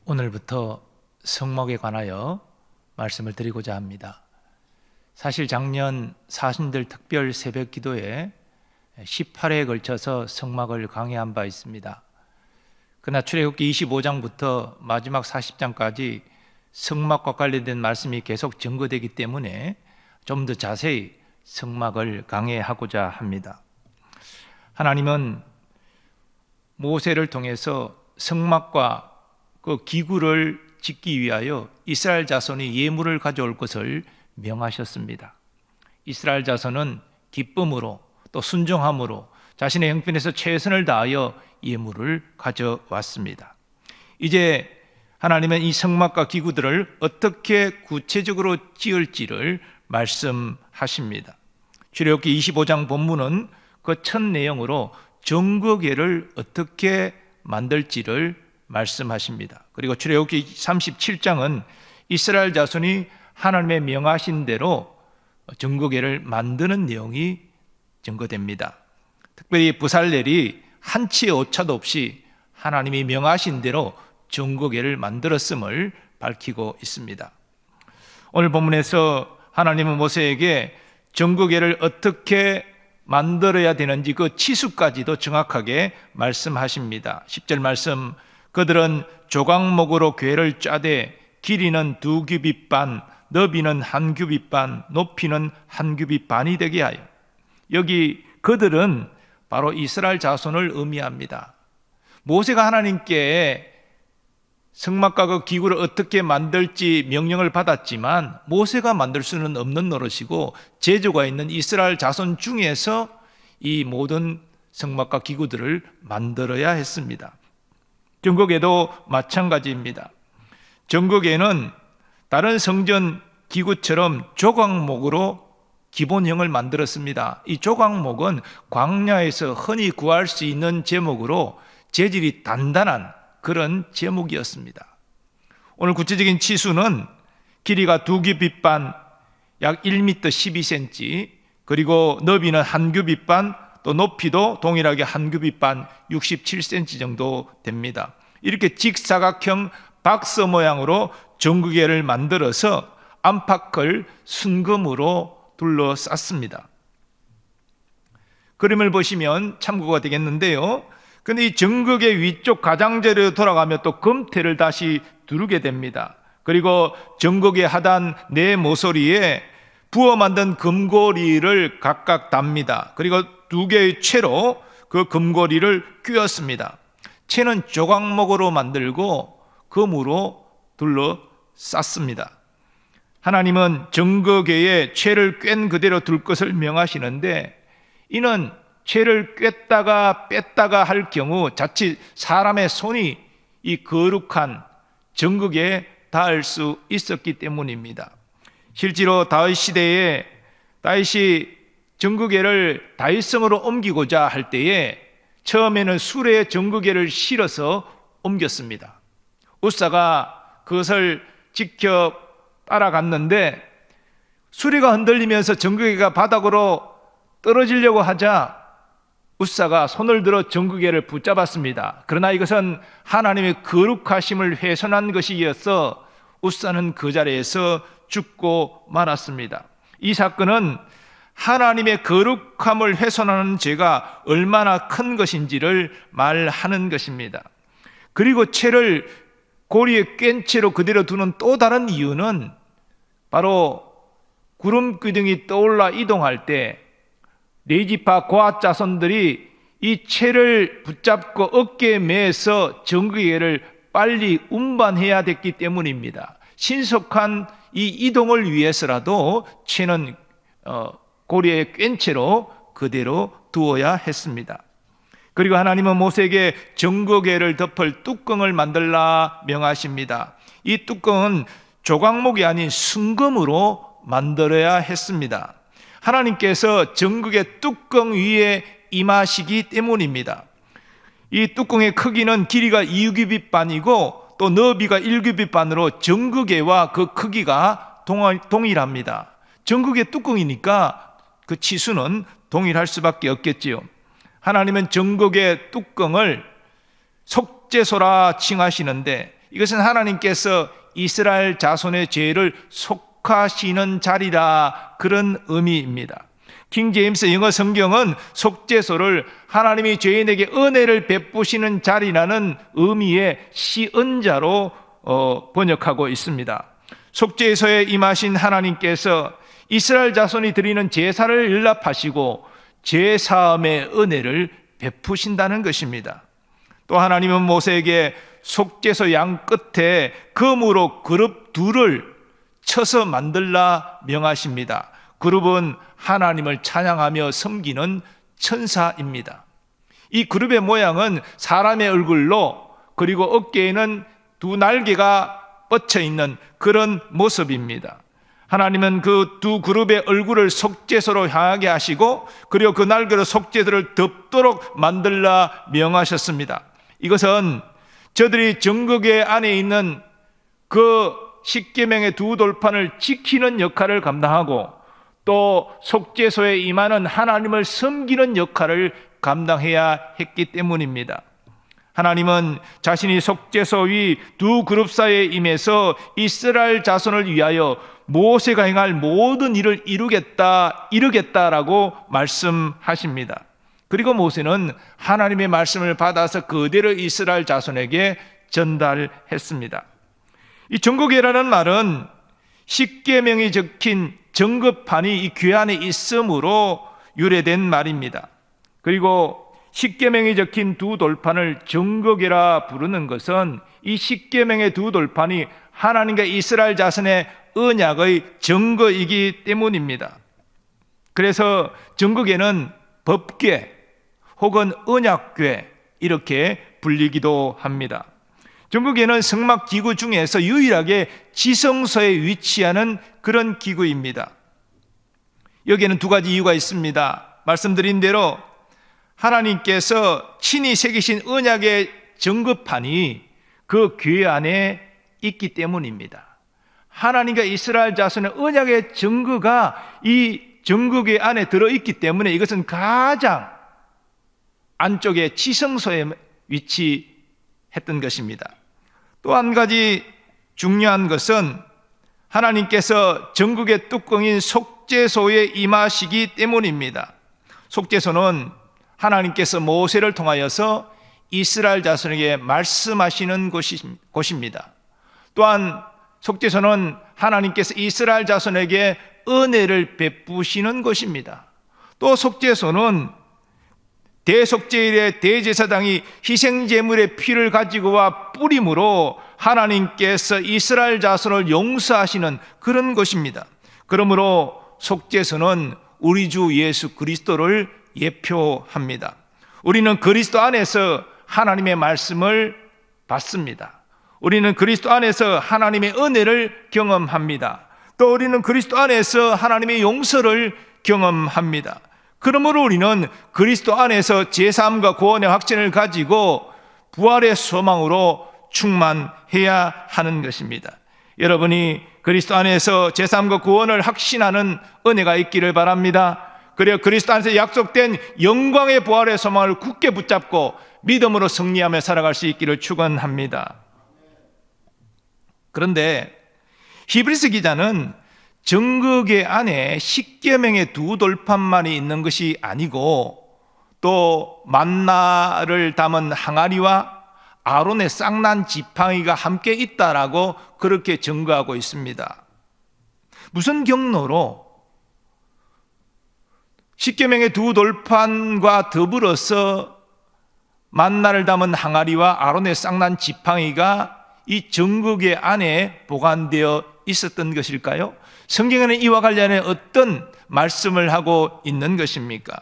오늘부터 성막에 관하여 말씀을 드리고자 합니다. 사실 작년 사신들 특별 새벽 기도에 18회에 걸쳐서 성막을 강해한 바 있습니다. 그러나 출애굽기 25장부터 마지막 40장까지 성막과 관련된 말씀이 계속 증거되기 때문에 좀 더 자세히 성막을 강해하고자 합니다. 하나님은 모세를 통해서 성막과 그 기구를 짓기 위하여 이스라엘 자손이 예물을 가져올 것을 명하셨습니다. 이스라엘 자손은 기쁨으로 또 순종함으로 자신의 형편에서 최선을 다하여 예물을 가져왔습니다. 이제 하나님은 이 성막과 기구들을 어떻게 구체적으로 지을지를 말씀하십니다. 출애굽기 25장 본문은 그 첫 내용으로 정거궤를 어떻게 만들지를 말씀하십니다. 그리고 출애굽기 37장은 이스라엘 자손이 하나님의 명하신 대로 정거궤를 만드는 내용이 증거됩니다. 특별히 부살렐이 한치의 오차도 없이 하나님이 명하신 대로 정거궤를 만들었음을 밝히고 있습니다. 오늘 본문에서 하나님은 모세에게 정거궤를 어떻게 만들어야 되는지 그 치수까지도 정확하게 말씀하십니다. 10절 말씀, 그들은 조각목으로 궤를 짜되 길이는 2규빗 반, 너비는 1규빗 반, 높이는 1규빗 반이 되게 하여. 여기 그들은 바로 이스라엘 자손을 의미합니다. 모세가 하나님께 성막과 그 기구를 어떻게 만들지 명령을 받았지만 모세가 만들 수는 없는 노릇이고 제조가 있는 이스라엘 자손 중에서 이 모든 성막과 기구들을 만들어야 했습니다. 정거궤도 마찬가지입니다. 정거궤는 다른 성전 기구처럼 조각목으로 기본형을 만들었습니다. 이 조각목은 광야에서 흔히 구할 수 있는 제목으로 재질이 단단한 그런 제목이었습니다. 오늘 구체적인 치수는 길이가 2규빗 반, 약 1m 12cm, 그리고 너비는 1규빗 반, 또 높이도 동일하게 1규빗 반 67cm 정도 됩니다. 이렇게 직사각형 박스 모양으로 정거궤를 만들어서 안팎을 순금으로 둘러쌌습니다. 그림을 보시면 참고가 되겠는데요. 그런데 이 정거궤 위쪽 가장자리로 돌아가며 또 금태를 다시 두르게 됩니다. 그리고 정거궤 하단 네 모서리에 부어 만든 금고리를 각각 답니다. 그리고 2개의 채로 그 금고리를 꿰었습니다. 채는 조각목으로 만들고 금으로 둘러쌌습니다. 하나님은 정거궤에 채를 꿰n 그대로 둘 것을 명하시는데 이는 채를 꿰다가 뺐다가 할 경우 자칫 사람의 손이 이 거룩한 정거궤에 닿을 수 있었기 때문입니다. 실제로 다윗 시대에 다윗이 정거궤를 다윗성으로 옮기고자 할 때에 처음에는 수레에 정거궤를 실어서 옮겼습니다. 우사가 그것을 지켜 따라갔는데 수레가 흔들리면서 정거궤가 바닥으로 떨어지려고 하자 우사가 손을 들어 정거궤를 붙잡았습니다. 그러나 이것은 하나님의 거룩하심을 훼손한 것이어서 우사는 그 자리에서 죽고 말았습니다. 이 사건은 하나님의 거룩함을 훼손하는 죄가 얼마나 큰 것인지를 말하는 것입니다. 그리고 채를 고리에 꿰n 채로 그대로 두는 또 다른 이유는 바로 구름 기둥이 떠올라 이동할 때 레위지파 고핫 자손들이 이 채를 붙잡고 어깨에 매서 정거궤를 빨리 운반해야 됐기 때문입니다. 신속한 이 이동을 위해서라도 채는 고리에 꿰n 채로 그대로 두어야 했습니다. 그리고 하나님은 모세에게 정거궤를 덮을 뚜껑을 만들라 명하십니다. 이 뚜껑은 조각목이 아닌 순금으로 만들어야 했습니다. 하나님께서 정거궤 뚜껑 위에 임하시기 때문입니다. 이 뚜껑의 크기는 길이가 2규빗 반이고 또 너비가 1규빗 반으로 정거궤와 그 크기가 동일합니다. 정거궤 뚜껑이니까 그 치수는 동일할 수밖에 없겠지요. 하나님은 정거궤 뚜껑을 속죄소라 칭하시는데 이것은 하나님께서 이스라엘 자손의 죄를 속하시는 자리라, 그런 의미입니다. 킹 제임스 영어 성경은 속죄소를 하나님이 죄인에게 은혜를 베푸시는 자리라는 의미의 시은자로 번역하고 있습니다. 속죄소에 임하신 하나님께서 이스라엘 자손이 드리는 제사를 연락하시고 죄사함의 은혜를 베푸신다는 것입니다. 또 하나님은 모세에게 속죄소 양 끝에 금으로 그룹 둘을 쳐서 만들라 명하십니다. 그룹은 하나님을 찬양하며 섬기는 천사입니다. 이 그룹의 모양은 사람의 얼굴로, 그리고 어깨에는 두 날개가 뻗쳐 있는 그런 모습입니다. 하나님은 그 두 그룹의 얼굴을 속죄소로 향하게 하시고, 그리고 그 날개로 속죄소를 덮도록 만들라 명하셨습니다. 이것은 저들이 정극의 안에 있는 그 십계명의 두 돌판을 지키는 역할을 감당하고, 또 속죄소에 임하는 하나님을 섬기는 역할을 감당해야 했기 때문입니다. 하나님은 자신이 속죄소 위 두 그룹 사이에 임해서 이스라엘 자손을 위하여 모세가 행할 모든 일을 이루겠다라고 말씀하십니다. 그리고 모세는 하나님의 말씀을 받아서 그대로 이스라엘 자손에게 전달했습니다. 이 정국이라는 말은 십계명이 적힌 정급판이 이 궤 안에 있으므로 유래된 말입니다. 그리고 십계명이 적힌 두 돌판을 정국이라 부르는 것은 이 십계명의 두 돌판이 하나님과 이스라엘 자손의 언약의 증거이기 때문입니다. 그래서 정국에는 법궤 혹은 언약궤 이렇게 불리기도 합니다. 정국에는 성막 기구 중에서 유일하게 지성소에 위치하는 그런 기구입니다. 여기에는 두 가지 이유가 있습니다. 말씀드린 대로 하나님께서 친히 새기신 언약의 정급판이 그 궤 안에 있기 때문입니다. 하나님과 이스라엘 자손의 언약의 증거가 이 정국의 안에 들어있기 때문에 이것은 가장 안쪽에 지성소에 위치했던 것입니다. 또 한 가지 중요한 것은 하나님께서 정국의 뚜껑인 속죄소에 임하시기 때문입니다. 속죄소는 하나님께서 모세를 통하여서 이스라엘 자손에게 말씀하시는 곳입니다. 또한 속죄소는 하나님께서 이스라엘 자손에게 은혜를 베푸시는 곳입니다. 또 속죄소는 대속죄일에 대제사장이 희생제물의 피를 가지고 와 뿌림으로 하나님께서 이스라엘 자손을 용서하시는 그런 것입니다. 그러므로 속죄소는 우리 주 예수 그리스도를 예표합니다. 우리는 그리스도 안에서 하나님의 말씀을 받습니다. 우리는 그리스도 안에서 하나님의 은혜를 경험합니다. 또 우리는 그리스도 안에서 하나님의 용서를 경험합니다. 그러므로 우리는 그리스도 안에서 제사함과 구원의 확신을 가지고 부활의 소망으로 충만해야 하는 것입니다. 여러분이 그리스도 안에서 제사함과 구원을 확신하는 은혜가 있기를 바랍니다. 그리고 그리스도 안에서 약속된 영광의 부활의 소망을 굳게 붙잡고 믿음으로 승리하며 살아갈 수 있기를 축원합니다. 그런데 히브리서 기자는 정극의 안에 십계명의 두 돌판만이 있는 것이 아니고 또 만나를 담은 항아리와 아론의 쌍난 지팡이가 함께 있다라고 그렇게 증거하고 있습니다. 무슨 경로로 십계명의 두 돌판과 더불어서 만나를 담은 항아리와 아론의 쌍난 지팡이가 이 정극의 안에 보관되어 있었던 것일까요? 성경에는 이와 관련해 어떤 말씀을 하고 있는 것입니까?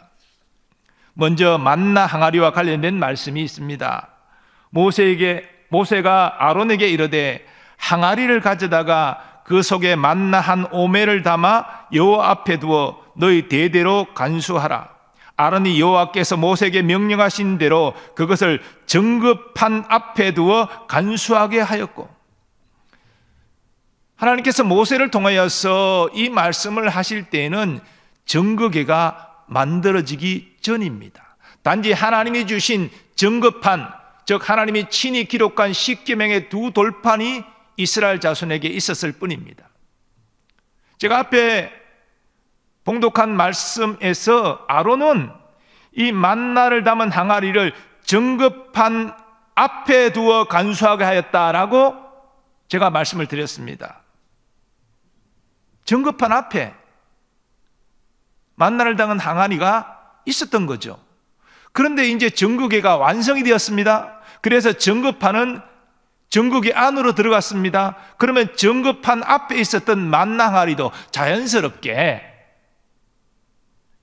먼저 만나 항아리와 관련된 말씀이 있습니다. 모세가 아론에게 이르되 항아리를 가져다가 그 속에 만나 한 오멜을 담아 여호와 앞에 두어 너희 대대로 간수하라. 아론이 여호와께서 모세에게 명령하신 대로 그것을 정급판 앞에 두어 간수하게 하였고, 하나님께서 모세를 통하여서 이 말씀을 하실 때에는 정극궤가 만들어지기 전입니다. 단지 하나님이 주신 정급판, 즉 하나님이 친히 기록한 십계명의 두 돌판이 이스라엘 자손에게 있었을 뿐입니다. 제가 앞에 봉독한 말씀에서 아론은 이 만나를 담은 항아리를 정급판 앞에 두어 간수하게 하였다라고 제가 말씀을 드렸습니다. 정급판 앞에 만나를 담은 항아리가 있었던 거죠. 그런데 이제 정국회가 완성이 되었습니다. 그래서 정급판은 정국이 안으로 들어갔습니다. 그러면 정급판 앞에 있었던 만나 항아리도 자연스럽게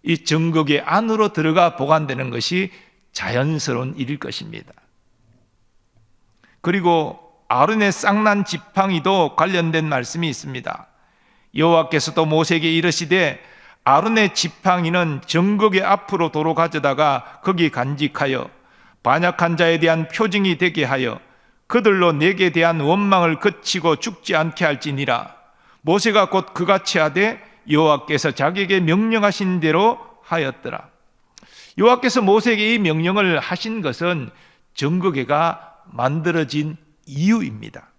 이 정국의 안으로 들어가 보관되는 것이 자연스러운 일일 것입니다. 그리고 아론의 쌍난 지팡이도 관련된 말씀이 있습니다. 여호와께서도 모세에게 이르시되 아론의 지팡이는 정국의 앞으로 도로 가져다가 거기 간직하여 반역한 자에 대한 표징이 되게 하여 그들로 내게 대한 원망을 그치고 죽지 않게 할지니라. 모세가 곧 그같이 하되 여호와께서 자기에게 명령하신 대로 하였더라. 여호와께서 모세에게 이 명령을 하신 것은 정국회가 만들어진 이유입니다.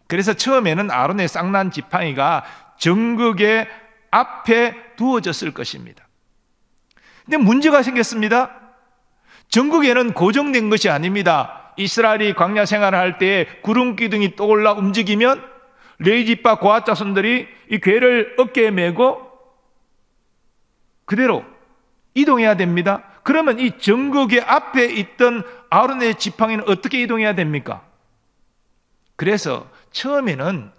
그래서 처음에는 아론의 쌍난 지팡이가 정국의 앞에 두어졌을 것입니다. 근데 문제가 생겼습니다. 정국에는 고정된 것이 아닙니다. 이스라엘이 광야 생활을 할 때 구름 기둥이 떠올라 움직이면 레위지파 고핫 자손들이 이 궤를 어깨에 메고 그대로 이동해야 됩니다. 그러면 이 정국의 앞에 있던 아론의 지팡이는 어떻게 이동해야 됩니까? 그래서 처음에는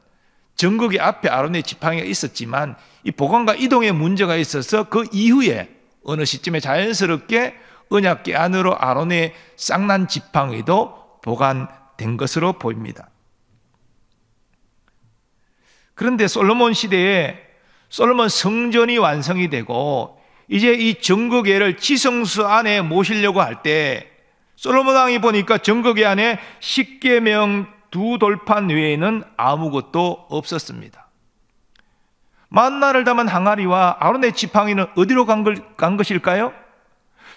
정국의 앞에 아론의 지팡이가 있었지만 이 보관과 이동에 문제가 있어서 그 이후에 어느 시점에 자연스럽게 언약궤 안으로 아론의 쌍난 지팡이도 보관된 것으로 보입니다. 그런데 솔로몬 시대에 솔로몬 성전이 완성이 되고 이제 이 정국궤를 지성소 안에 모시려고 할 때 솔로몬 왕이 보니까 정국궤 안에 십계명 두 돌판 외에는 아무것도 없었습니다. 만나를 담은 항아리와 아론의 지팡이는 어디로 간 것일까요?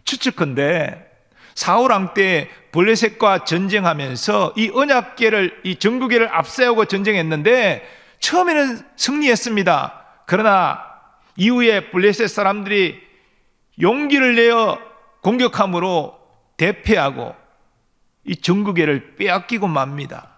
추측컨대 사울 왕 때 블레셋과 전쟁하면서 이 언약궤를 이 정국궤를 앞세우고 전쟁했는데 처음에는 승리했습니다. 그러나 이후에 블레셋 사람들이 용기를 내어 공격함으로 대패하고 이 정국궤를 빼앗기고 맙니다.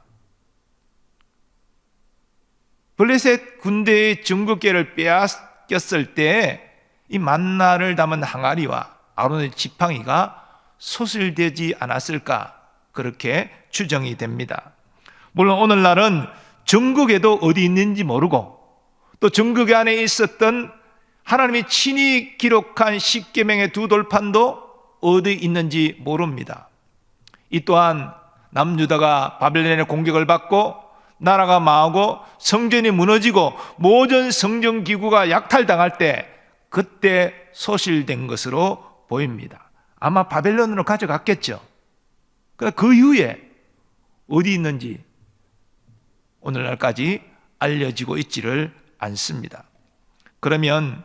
블레셋 군대의 정국궤를 빼앗겼을 때 이 만나를 담은 항아리와 아론의 지팡이가 소실되지 않았을까 그렇게 추정이 됩니다. 물론 오늘날은 정국궤도 어디 있는지 모르고 또 정국궤 안에 있었던 하나님이 친히 기록한 십계명의 두 돌판도 어디 있는지 모릅니다. 이 또한 남유다가 바벨론의 공격을 받고 나라가 망하고 성전이 무너지고 모든 성전 기구가 약탈당할 때 그때 소실된 것으로 보입니다. 아마 바벨론으로 가져갔겠죠. 그 이후에 어디 있는지 오늘날까지 알려지고 있지를 않습니다. 그러면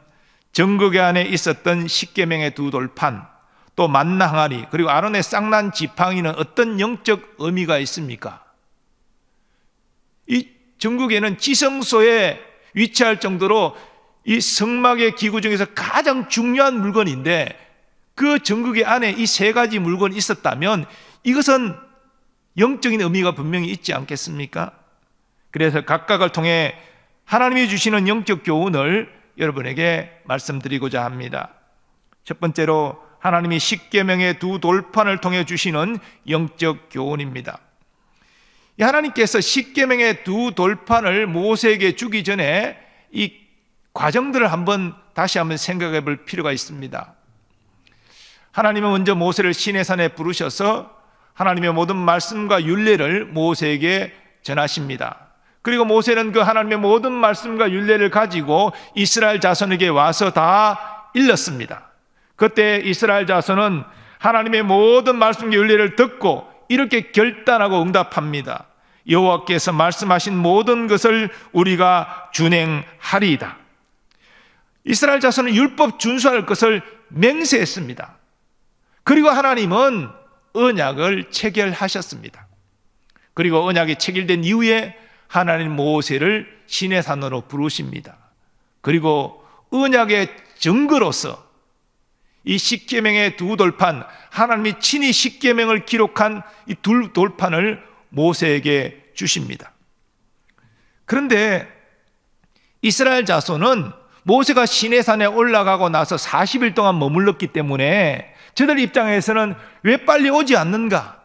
정국궤 안에 있었던 십계명의 두 돌판 또 만나 항아리 그리고 아론의 쌍난 지팡이는 어떤 영적 의미가 있습니까? 이 정국궤는 지성소에 위치할 정도로 이 성막의 기구 중에서 가장 중요한 물건인데 그 정국궤 안에 이 세 가지 물건이 있었다면 이것은 영적인 의미가 분명히 있지 않겠습니까? 그래서 각각을 통해 하나님이 주시는 영적 교훈을 여러분에게 말씀드리고자 합니다. 첫 번째로 하나님이 십계명의 두 돌판을 통해 주시는 영적 교훈입니다. 하나님께서 십계명의 두 돌판을 모세에게 주기 전에 이 과정들을 다시 한번 생각해 볼 필요가 있습니다. 하나님은 먼저 모세를 시내산에 부르셔서 하나님의 모든 말씀과 율례를 모세에게 전하십니다. 그리고 모세는 그 하나님의 모든 말씀과 율례를 가지고 이스라엘 자손에게 와서 다 일렀습니다. 그때 이스라엘 자손은 하나님의 모든 말씀과 율례를 듣고 이렇게 결단하고 응답합니다. 여호와께서 말씀하신 모든 것을 우리가 준행하리이다. 이스라엘 자손은 율법 준수할 것을 맹세했습니다. 그리고 하나님은 언약을 체결하셨습니다. 그리고 언약이 체결된 이후에 하나님 모세를 시내산으로 부르십니다. 그리고 언약의 증거로서 이 십계명의 두 돌판, 하나님이 친히 십계명을 기록한 이 두 돌판을 모세에게 주십니다. 그런데 이스라엘 자손은 모세가 시내산에 올라가고 나서 40일 동안 머물렀기 때문에 저들 입장에서는 왜 빨리 오지 않는가?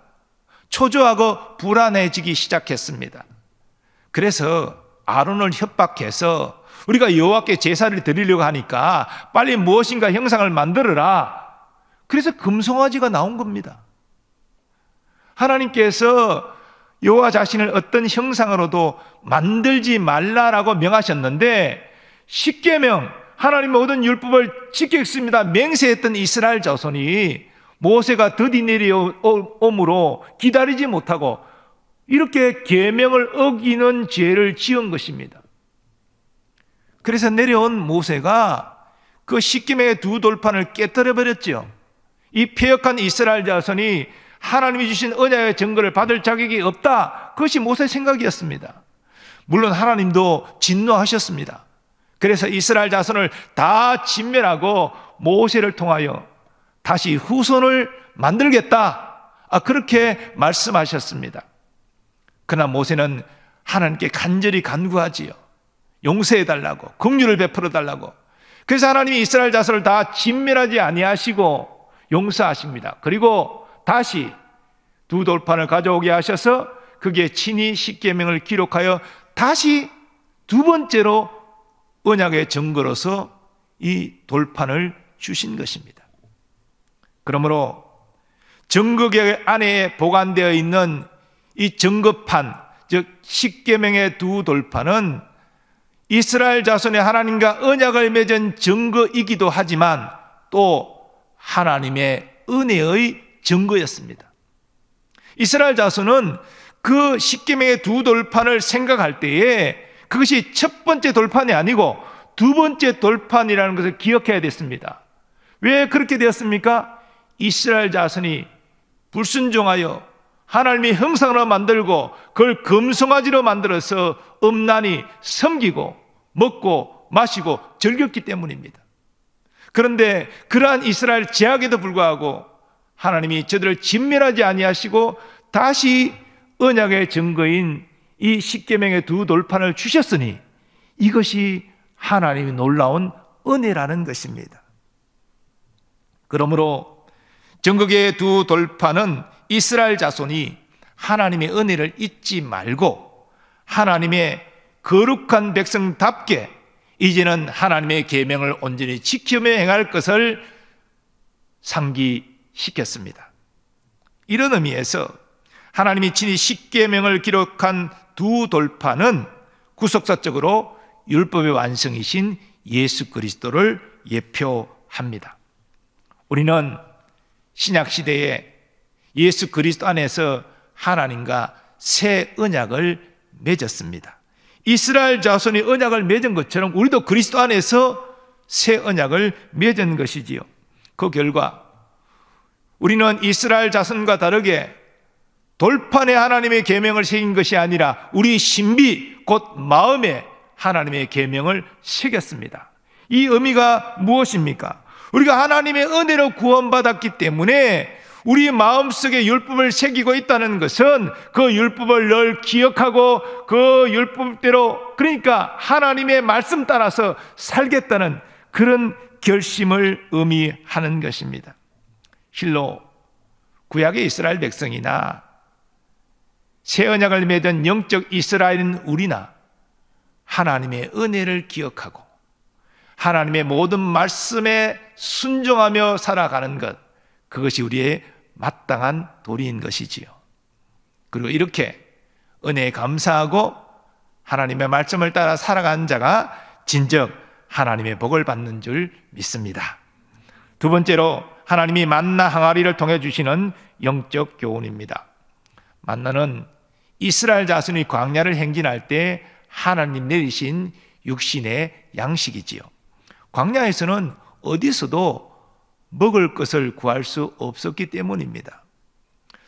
초조하고 불안해지기 시작했습니다. 그래서 아론을 협박해서 우리가 여호와께 제사를 드리려고 하니까 빨리 무엇인가 형상을 만들어라. 그래서 금송아지가 나온 겁니다. 하나님께서 여호와 자신을 어떤 형상으로도 만들지 말라라고 명하셨는데 십계명, 하나님의 모든 율법을 지키겠습니다 맹세했던 이스라엘 자손이 모세가 드디 내려옴으로 기다리지 못하고 이렇게 계명을 어기는 죄를 지은 것입니다. 그래서 내려온 모세가 그 십계명의 두 돌판을 깨뜨려 버렸죠. 이 패역한 이스라엘 자손이 하나님이 주신 언약의 증거를 받을 자격이 없다. 그것이 모세의 생각이었습니다. 물론 하나님도 진노하셨습니다. 그래서 이스라엘 자손을 다 진멸하고 모세를 통하여 다시 후손을 만들겠다. 그렇게 말씀하셨습니다. 그러나 모세는 하나님께 간절히 간구하지요. 용서해달라고, 긍휼을 베풀어달라고. 그래서 하나님이 이스라엘 자손을 다 진멸하지 아니하시고 용서하십니다. 그리고 다시 두 돌판을 가져오게 하셔서 그게 친히 십계명을 기록하여 다시 두 번째로 언약의 증거로서 이 돌판을 주신 것입니다. 그러므로 증거궤 안에 보관되어 있는 이 증거판, 즉 십계명의 두 돌판은 이스라엘 자손의 하나님과 언약을 맺은 증거이기도 하지만 또 하나님의 은혜의 증거였습니다. 이스라엘 자손은 그 십계명의 두 돌판을 생각할 때에 그것이 첫 번째 돌판이 아니고 두 번째 돌판이라는 것을 기억해야 됐습니다. 왜 그렇게 되었습니까? 이스라엘 자손이 불순종하여 하나님이 형상으로 만들고 그걸 금송아지로 만들어서 음란히 섬기고 먹고 마시고 즐겼기 때문입니다. 그런데 그러한 이스라엘 제약에도 불구하고 하나님이 저들을 진멸하지 아니하시고 다시 언약의 증거인 이 십계명의 두 돌판을 주셨으니 이것이 하나님의 놀라운 은혜라는 것입니다. 그러므로 증거궤의 두 돌판은 이스라엘 자손이 하나님의 은혜를 잊지 말고 하나님의 거룩한 백성답게 이제는 하나님의 계명을 온전히 지키며 행할 것을 상기시켰습니다. 이런 의미에서 하나님이 친히 십계명을 기록한 두 돌판은 구속사적으로 율법의 완성이신 예수 그리스도를 예표합니다. 우리는 신약시대에 예수 그리스도 안에서 하나님과 새 언약을 맺었습니다. 이스라엘 자손이 언약을 맺은 것처럼 우리도 그리스도 안에서 새 언약을 맺은 것이지요. 그 결과 우리는 이스라엘 자손과 다르게 돌판에 하나님의 계명을 새긴 것이 아니라 우리 신비 곧 마음에 하나님의 계명을 새겼습니다. 이 의미가 무엇입니까? 우리가 하나님의 은혜로 구원받았기 때문에 우리 마음속에 율법을 새기고 있다는 것은 그 율법을 늘 기억하고 그 율법대로, 그러니까 하나님의 말씀 따라서 살겠다는 그런 결심을 의미하는 것입니다. 실로 구약의 이스라엘 백성이나 새 언약을 맺은 영적 이스라엘인 우리나 하나님의 은혜를 기억하고 하나님의 모든 말씀에 순종하며 살아가는 것, 그것이 우리의 마땅한 도리인 것이지요. 그리고 이렇게 은혜에 감사하고 하나님의 말씀을 따라 살아가는 자가 진정 하나님의 복을 받는 줄 믿습니다. 두 번째로 하나님이 만나 항아리를 통해 주시는 영적 교훈입니다. 만나는 이스라엘 자손이 광야를 행진할 때 하나님 내리신 육신의 양식이지요. 광야에서는 어디서도 먹을 것을 구할 수 없었기 때문입니다.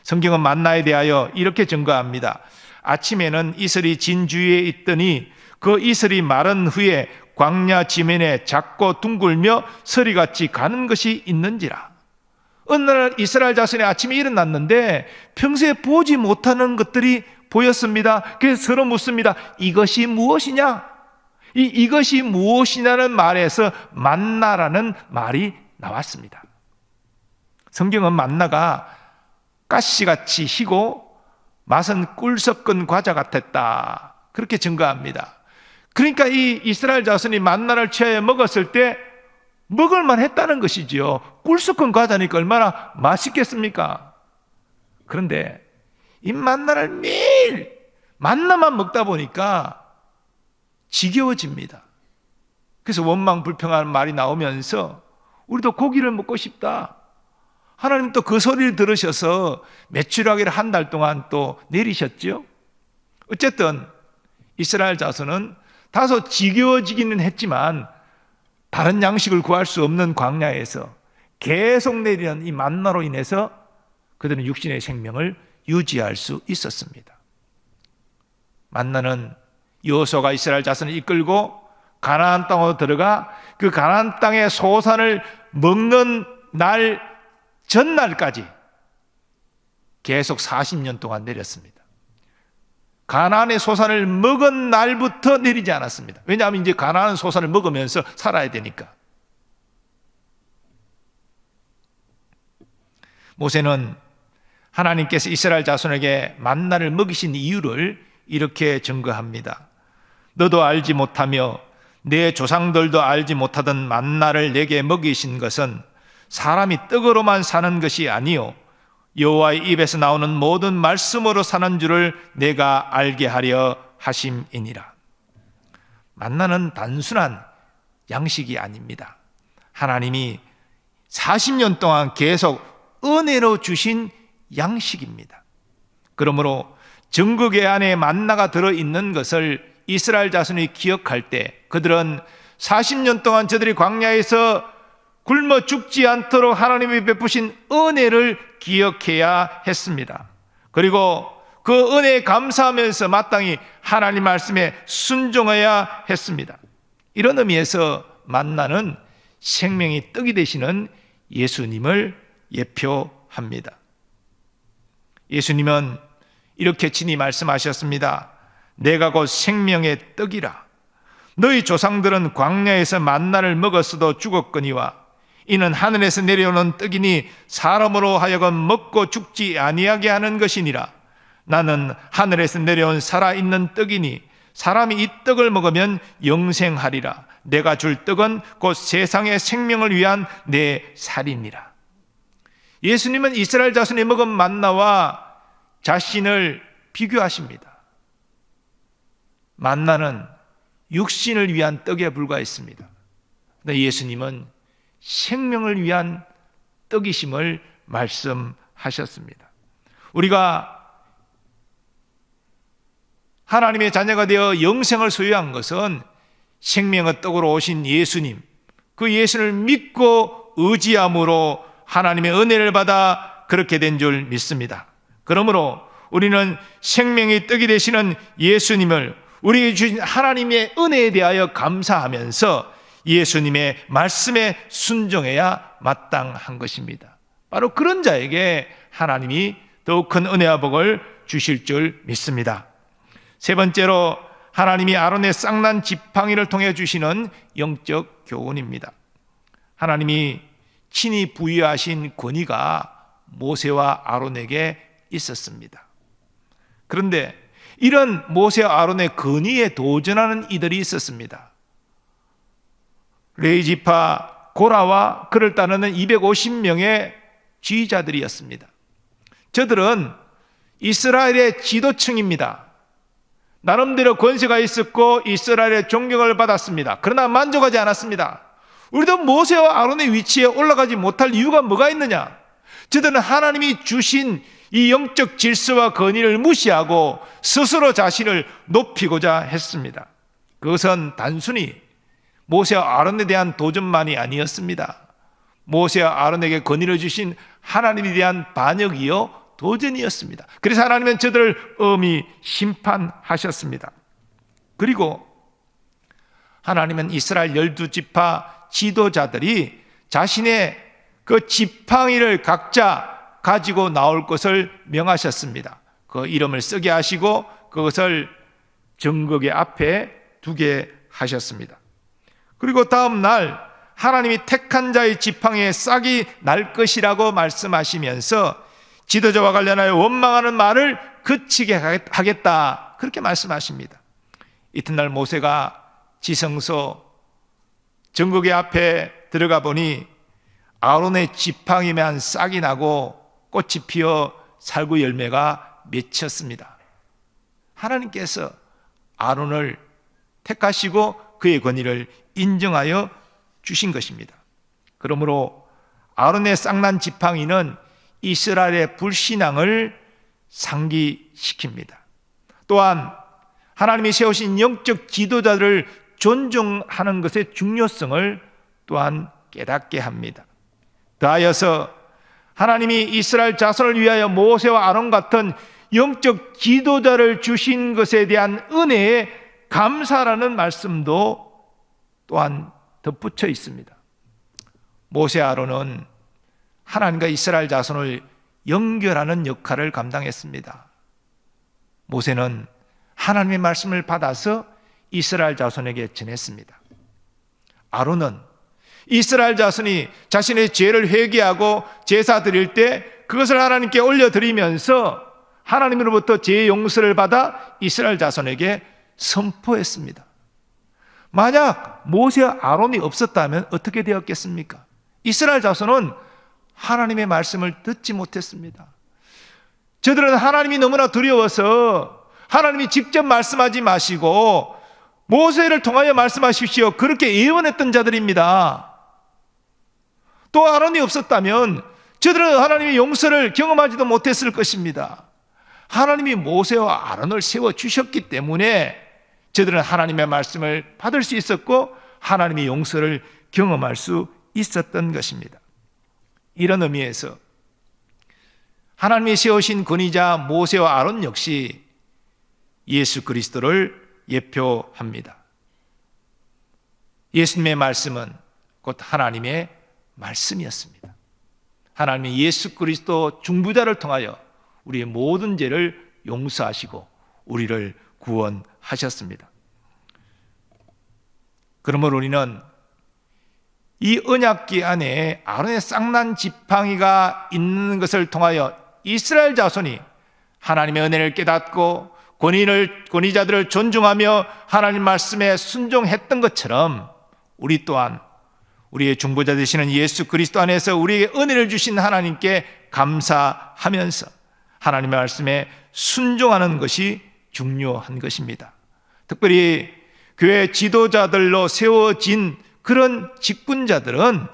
성경은 만나에 대하여 이렇게 증거합니다. 아침에는 이슬이 진주위에 있더니 그 이슬이 마른 후에 광야 지면에 작고 둥글며 서리같이 가는 것이 있는지라. 어느 날 이스라엘 자손이 아침에 일어났는데 평소에 보지 못하는 것들이 보였습니다. 그래서 서로 묻습니다. 이것이 무엇이냐? 이것이 무엇이냐는 말에서 만나라는 말이 나왔습니다. 성경은 만나가 가시같이 희고 맛은 꿀 섞은 과자 같았다, 그렇게 증거합니다. 그러니까 이 이스라엘 자손이 만나를 취하여 먹었을 때 먹을만 했다는 것이지요. 꿀 섞은 과자니까 얼마나 맛있겠습니까? 그런데 이 만나를 매일 만나만 먹다 보니까 지겨워집니다. 그래서 원망 불평하는 말이 나오면서 우리도 고기를 먹고 싶다. 하나님 또 그 소리를 들으셔서 메추라기를 한 달 동안 또 내리셨죠. 어쨌든 이스라엘 자손은 다소 지겨워지기는 했지만 다른 양식을 구할 수 없는 광야에서 계속 내리는 이 만나로 인해서 그들은 육신의 생명을 유지할 수 있었습니다. 만나는 여호수아가 이스라엘 자손을 이끌고 가나안 땅으로 들어가 그 가나안 땅의 소산을 먹는 날 전날까지 계속 40년 동안 내렸습니다. 가나안의 소산을 먹은 날부터 내리지 않았습니다. 왜냐하면 이제 가나안 소산을 먹으면서 살아야 되니까. 모세는 하나님께서 이스라엘 자손에게 만나를 먹이신 이유를 이렇게 증거합니다. 너도 알지 못하며 내 조상들도 알지 못하던 만나를 내게 먹이신 것은 사람이 떡으로만 사는 것이 아니요 여호와의 입에서 나오는 모든 말씀으로 사는 줄을 내가 알게 하려 하심이니라. 만나는 단순한 양식이 아닙니다. 하나님이 40년 동안 계속 은혜로 주신 양식입니다. 그러므로 정국의 안에 만나가 들어있는 것을 이스라엘 자손이 기억할 때 그들은 40년 동안 저들이 광야에서 굶어 죽지 않도록 하나님이 베푸신 은혜를 기억해야 했습니다. 그리고 그 은혜에 감사하면서 마땅히 하나님 말씀에 순종해야 했습니다. 이런 의미에서 만나는 생명의 떡이 되시는 예수님을 예표합니다. 예수님은 이렇게 친히 말씀하셨습니다. 내가 곧 생명의 떡이라. 너희 조상들은 광야에서 만나를 먹었어도 죽었거니와 이는 하늘에서 내려오는 떡이니 사람으로 하여금 먹고 죽지 아니하게 하는 것이니라. 나는 하늘에서 내려온 살아있는 떡이니 사람이 이 떡을 먹으면 영생하리라. 내가 줄 떡은 곧 세상의 생명을 위한 내 살이니라. 예수님은 이스라엘 자손이 먹은 만나와 자신을 비교하십니다. 만나는 육신을 위한 떡에 불과했습니다. 근데 예수님은 생명을 위한 떡이심을 말씀하셨습니다. 우리가 하나님의 자녀가 되어 영생을 소유한 것은 생명의 떡으로 오신 예수님, 그 예수를 믿고 의지함으로 하나님의 은혜를 받아 그렇게 된 줄 믿습니다. 그러므로 우리는 생명의 떡이 되시는 예수님을 우리에게 주신 하나님의 은혜에 대하여 감사하면서 예수님의 말씀에 순종해야 마땅한 것입니다. 바로 그런 자에게 하나님이 더욱 큰 은혜와 복을 주실 줄 믿습니다. 세 번째로 하나님이 아론의 쌍난 지팡이를 통해 주시는 영적 교훈입니다. 하나님이 친히 부여하신 권위가 모세와 아론에게 있었습니다. 그런데 이런 모세와 아론의 권위에 도전하는 이들이 있었습니다. 레위지파 고라와 그를 따르는 250명의 지휘자들이었습니다. 저들은 이스라엘의 지도층입니다. 나름대로 권세가 있었고 이스라엘의 존경을 받았습니다. 그러나 만족하지 않았습니다. 우리도 모세와 아론의 위치에 올라가지 못할 이유가 뭐가 있느냐? 저들은 하나님이 주신 이 영적 질서와 권위를 무시하고 스스로 자신을 높이고자 했습니다. 그것은 단순히 모세와 아론에 대한 도전만이 아니었습니다. 모세와 아론에게 권위를 주신 하나님에 대한 반역이요 도전이었습니다. 그래서 하나님은 저들을 엄히 심판하셨습니다. 그리고 하나님은 이스라엘 12지파 지도자들이 자신의 그 지팡이를 각자 가지고 나올 것을 명하셨습니다. 그 이름을 쓰게 하시고 그것을 정극의 앞에 두게 하셨습니다. 그리고 다음 날 하나님이 택한 자의 지팡이에 싹이 날 것이라고 말씀하시면서 지도자와 관련하여 원망하는 말을 그치게 하겠다, 그렇게 말씀하십니다. 이튿날 모세가 지성소 정극의 앞에 들어가 보니 아론의 지팡이만 싹이 나고 꽃이 피어 살구 열매가 맺혔습니다. 하나님께서 아론을 택하시고 그의 권위를 인정하여 주신 것입니다. 그러므로 아론의 싹난 지팡이는 이스라엘의 불신앙을 상기시킵니다. 또한 하나님이 세우신 영적 지도자들을 존중하는 것의 중요성을 또한 깨닫게 합니다. 더하여서 하나님이 이스라엘 자손을 위하여 모세와 아론 같은 영적 지도자를 주신 것에 대한 은혜에 감사라는 말씀도 또한 덧붙여 있습니다. 모세 아론은 하나님과 이스라엘 자손을 연결하는 역할을 감당했습니다. 모세는 하나님의 말씀을 받아서 이스라엘 자손에게 전했습니다. 아론은 이스라엘 자손이 자신의 죄를 회개하고 제사 드릴 때 그것을 하나님께 올려드리면서 하나님으로부터 죄의 용서를 받아 이스라엘 자손에게 선포했습니다. 만약 모세와 아론이 없었다면 어떻게 되었겠습니까? 이스라엘 자손은 하나님의 말씀을 듣지 못했습니다. 저들은 하나님이 너무나 두려워서 하나님이 직접 말씀하지 마시고 모세를 통하여 말씀하십시오, 그렇게 예언했던 자들입니다. 또 아론이 없었다면 저들은 하나님의 용서를 경험하지도 못했을 것입니다. 하나님이 모세와 아론을 세워주셨기 때문에 저들은 하나님의 말씀을 받을 수 있었고 하나님의 용서를 경험할 수 있었던 것입니다. 이런 의미에서 하나님이 세우신 권위자 모세와 아론 역시 예수 그리스도를 예표합니다. 예수님의 말씀은 곧 하나님의 말씀이었습니다. 하나님이 예수 그리스도 중보자를 통하여 우리의 모든 죄를 용서하시고 우리를 구원하셨습니다. 그러므로 우리는 이 언약궤 안에 아론의 쌍난 지팡이가 있는 것을 통하여 이스라엘 자손이 하나님의 은혜를 깨닫고 권위자들을 존중하며 하나님 말씀에 순종했던 것처럼 우리 또한 우리의 중보자 되시는 예수 그리스도 안에서 우리에게 은혜를 주신 하나님께 감사하면서 하나님의 말씀에 순종하는 것이 중요한 것입니다. 특별히 교회 지도자들로 세워진 그런 직분자들은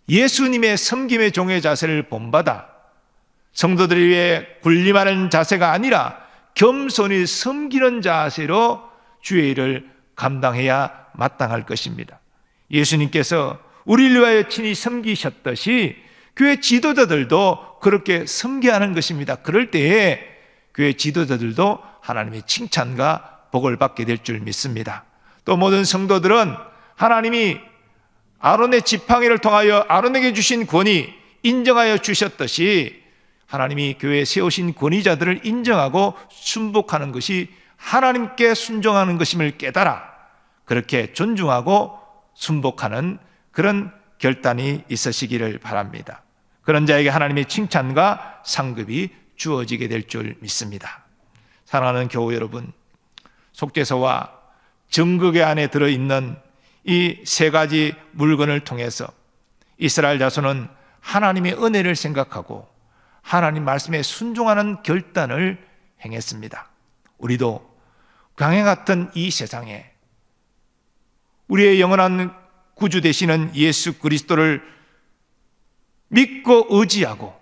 예수님의 섬김의 종의 자세를 본받아 성도들을 위해 군림하는 자세가 아니라 겸손히 섬기는 자세로 주의 일을 감당해야 마땅할 것입니다. 예수님께서 우리를 위하여 친히 섬기셨듯이 교회 지도자들도 그렇게 섬겨야 하는 것입니다. 그럴 때에 교회 지도자들도 하나님의 칭찬과 복을 받게 될 줄 믿습니다. 또 모든 성도들은 하나님이 아론의 지팡이를 통하여 아론에게 주신 권위 인정하여 주셨듯이 하나님이 교회에 세우신 권위자들을 인정하고 순복하는 것이 하나님께 순종하는 것임을 깨달아 그렇게 존중하고 순복하는 그런 결단이 있으시기를 바랍니다. 그런 자에게 하나님의 칭찬과 상급이 주어지게 될 줄 믿습니다. 사랑하는 교우 여러분, 속죄소와 정극의 안에 들어있는 이 세 가지 물건을 통해서 이스라엘 자손은 하나님의 은혜를 생각하고 하나님 말씀에 순종하는 결단을 행했습니다. 우리도 광야 같은 이 세상에 우리의 영원한 구주 되시는 예수 그리스도를 믿고 의지하고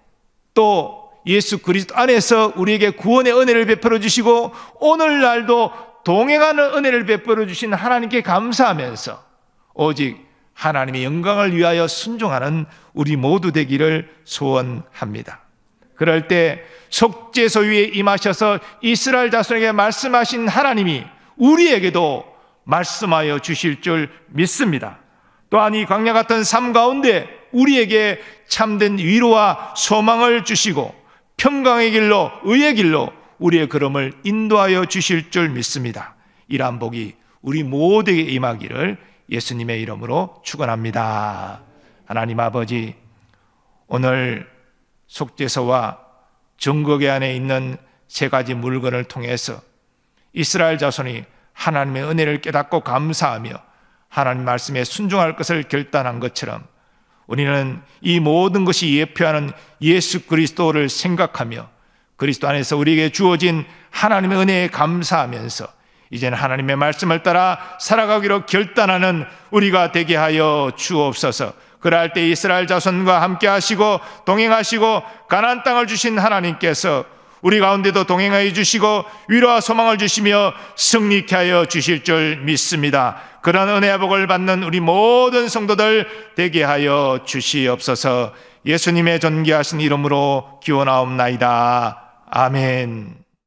또 예수 그리스도 안에서 우리에게 구원의 은혜를 베풀어 주시고 오늘날도 동행하는 은혜를 베풀어 주신 하나님께 감사하면서 오직 하나님의 영광을 위하여 순종하는 우리 모두 되기를 소원합니다. 그럴 때 속죄소 위에 임하셔서 이스라엘 자손에게 말씀하신 하나님이 우리에게도 말씀하여 주실 줄 믿습니다. 또한 이 광야 같은 삶 가운데 우리에게 참된 위로와 소망을 주시고 평강의 길로, 의의 길로 우리의 걸음을 인도하여 주실 줄 믿습니다. 이러한 복이 우리 모두에게 임하기를 예수님의 이름으로 축원합니다. 하나님 아버지, 오늘 속죄소와 증거궤 안에 있는 세 가지 물건을 통해서 이스라엘 자손이 하나님의 은혜를 깨닫고 감사하며 하나님 말씀에 순종할 것을 결단한 것처럼 우리는 이 모든 것이 예표하는 예수 그리스도를 생각하며 그리스도 안에서 우리에게 주어진 하나님의 은혜에 감사하면서 이제는 하나님의 말씀을 따라 살아가기로 결단하는 우리가 되게 하여 주옵소서. 그럴 때 이스라엘 자손과 함께 하시고 동행하시고 가나안 땅을 주신 하나님께서 우리 가운데도 동행하여 주시고 위로와 소망을 주시며 승리케 하여 주실 줄 믿습니다. 그런 은혜와 복을 받는 우리 모든 성도들 되게 하여 주시옵소서. 예수님의 존귀하신 이름으로 기원하옵나이다. 아멘.